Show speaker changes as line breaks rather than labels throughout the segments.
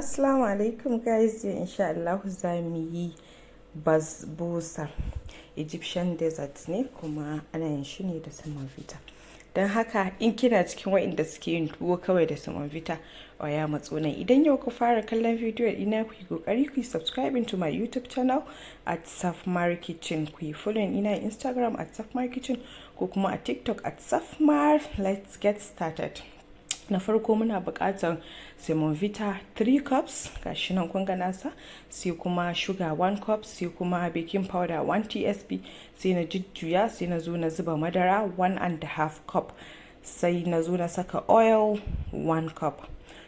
Assalamu alaikum guys, insha Allah za mu yi Basbousa Egyptian desert ne kuma ana yin shi ne da Semovita. Don haka in kina cikin waɗanda suke yin tuwo kawai da Semovita ya matso nan. Idan yau ku fara kallon bidiyo ina ku yi kokari ku subscribe to my YouTube channel at Safmar Kitchen, ku yi following ina Instagram at Safmar Kitchen ko kuma a TikTok at Safmar. Let's get started. Na farko muna buƙatar Semovita 3 cups, gashi nan kun ga nasa, sai kuma sugar 1 cup, sai kuma baking powder 1 tsp, sai na jujjuya, sai na zo na zuba madara 1.5 cup, sai na zo na saka oil 1 cup,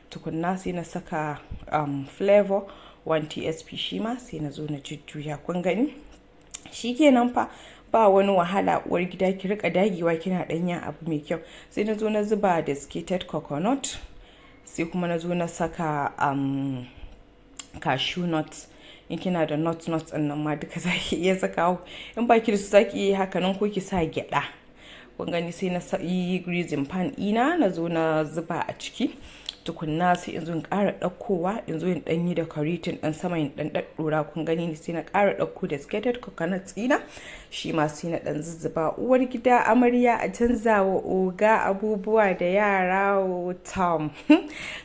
tukunna sai na saka flavor 1 tsp shi ma sai na zo na jujjuya. Kun gani shikenan fa, ba wani wahala uwar gida ki rika dagewa kina danya abu mai kyau. Sai na zo na zuba decicated coconut, sai kuma na zo na saka cashew nuts. In kina da nuts din nan ma duka zaki iya sakawa, in ba ki da su zaki iya haka nan ko ki sa gyada. Kun gani sai na yi greasing pan ina, na zo na zuba a ciki, tukunna sai in zo in ƙara ɗaukowa, in zo in ɗanyi da karitin ɗan sama in ɗan ɗaɗɗora. Kun gani sai na ƙara ɗauko desiccated coconut ɗina, shi ma sai na ɗan zuzzuba. Uwar gida amarya a canza wa oga abubuwa da yara tom.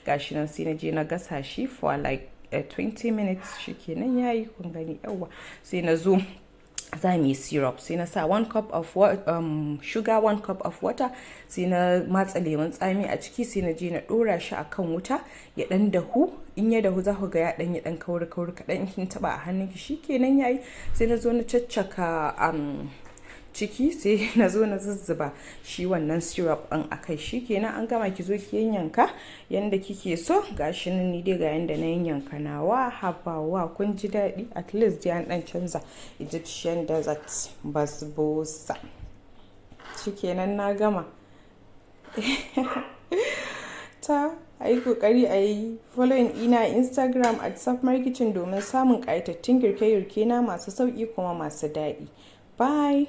Gashi nan sai na je na gasa shi for like 20 minutes, shikenan yayi. Kun gani yawa, sai na zo za mu yi syrup. Sai na sa 1 cup of sugar, 1 cup of water, sai na matsa lemon tsami a ciki, sai na je na dora shi akan wuta ya dan dahu. In ya dahu za ku ga ya dan kauri kaɗan, in kin taba a hannunki shikenan yayi. Sai na zo na caccaka ciki, sai na zo na zuzzuba shi wannan syrup ɗin akai. Shikenan an gama, ki zo ki yanyanka yanda kike so. Gashi nan ni dai ga yanda na yanyanka nawa. Habawa kun ji daɗi, at least dai an ɗan canza Egyptian desert Basbousa. Shikenan na gama. Ta ayi kokari ayi following ina Instagram at Safmar Kitchen domin samun ƙayatattun girke-girke na masu sauƙi kuma masu daɗi. Bye.